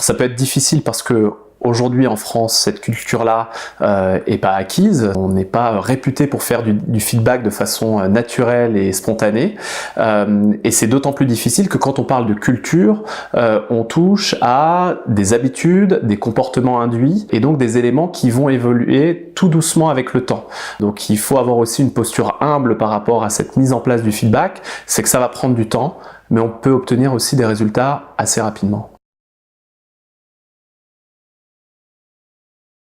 ça peut être difficile parce que aujourd'hui en France, cette culture-là est pas acquise. On n'est pas réputé pour faire du feedback de façon naturelle et spontanée. Et c'est d'autant plus difficile que quand on parle de culture, on touche à des habitudes, des comportements induits et donc des éléments qui vont évoluer tout doucement avec le temps. Donc il faut avoir aussi une posture humble par rapport à cette mise en place du feedback. C'est que ça va prendre du temps, mais on peut obtenir aussi des résultats assez rapidement.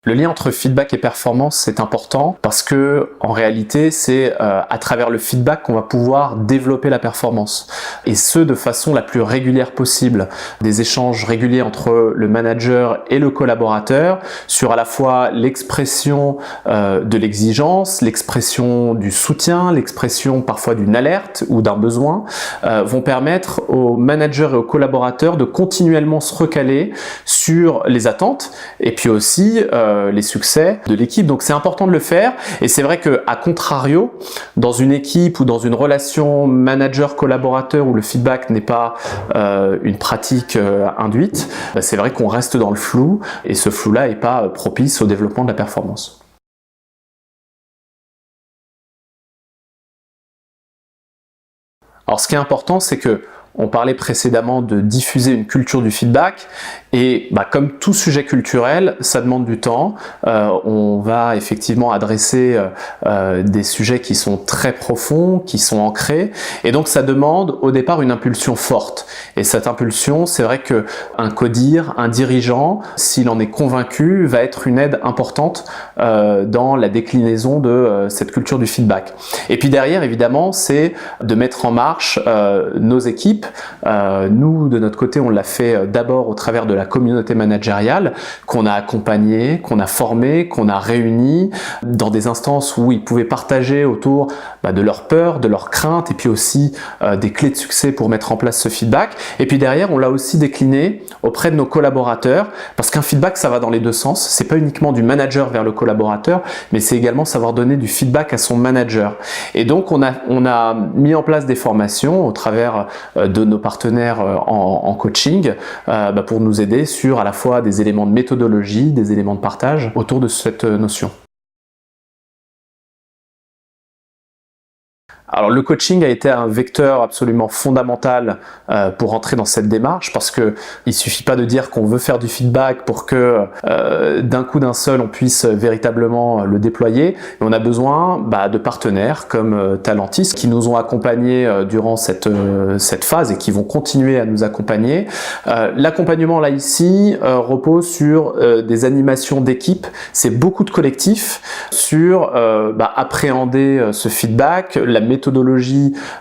Le lien entre feedback et performance, c'est important parce que en réalité, c'est à travers le feedback qu'on va pouvoir développer la performance. Et ce, de façon la plus régulière possible. Des échanges réguliers entre le manager et le collaborateur sur à la fois l'expression de l'exigence, l'expression du soutien, l'expression parfois d'une alerte ou d'un besoin, vont permettre aux managers et aux collaborateurs de continuellement se recaler sur les attentes et puis aussi les succès de l'équipe. Donc c'est important de le faire et c'est vrai que à contrario, dans une équipe ou dans une relation manager-collaborateur où le feedback n'est pas une pratique induite, c'est vrai qu'on reste dans le flou et ce flou-là n'est pas propice au développement de la performance. Alors ce qui est important, c'est que on parlait précédemment de diffuser une culture du feedback et comme tout sujet culturel, ça demande du temps. On va effectivement adresser des sujets qui sont très profonds, qui sont ancrés et donc ça demande au départ une impulsion forte. Et cette impulsion, c'est vrai qu'un codir, un dirigeant, s'il en est convaincu, va être une aide importante dans la déclinaison de cette culture du feedback. Et puis derrière, évidemment, c'est de mettre en marche nos équipes. Nous, de notre côté, on l'a fait d'abord au travers de la communauté managériale qu'on a accompagnée, qu'on a formée, qu'on a réunie dans des instances où ils pouvaient partager autour de leurs peurs, de leurs craintes et puis aussi des clés de succès pour mettre en place ce feedback. Et puis derrière, on l'a aussi décliné auprès de nos collaborateurs parce qu'un feedback, ça va dans les deux sens. C'est pas uniquement du manager vers le collaborateur, mais c'est également savoir donner du feedback à son manager. Et donc, on a mis en place des formations au travers de nos partenaires en coaching pour nous aider sur à la fois des éléments de méthodologie, des éléments de partage autour de cette notion. Alors le coaching a été un vecteur absolument fondamental pour entrer dans cette démarche parce que il suffit pas de dire qu'on veut faire du feedback pour que d'un coup d'un seul on puisse véritablement le déployer. Et on a besoin de partenaires comme Talentis qui nous ont accompagnés durant cette phase et qui vont continuer à nous accompagner. L'accompagnement là ici repose sur des animations d'équipe. C'est beaucoup de collectifs sur appréhender ce feedback, la méthodologie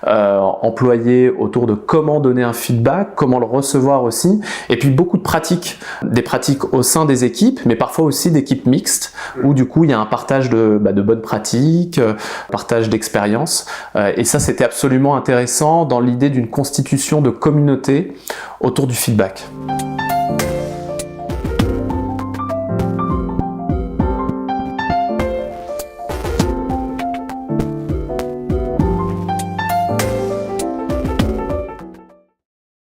employée autour de comment donner un feedback, comment le recevoir aussi, et puis beaucoup de pratiques, des pratiques au sein des équipes, mais parfois aussi d'équipes mixtes, où du coup il y a un partage de bonnes pratiques, partage d'expériences, et ça c'était absolument intéressant dans l'idée d'une constitution de communauté autour du feedback.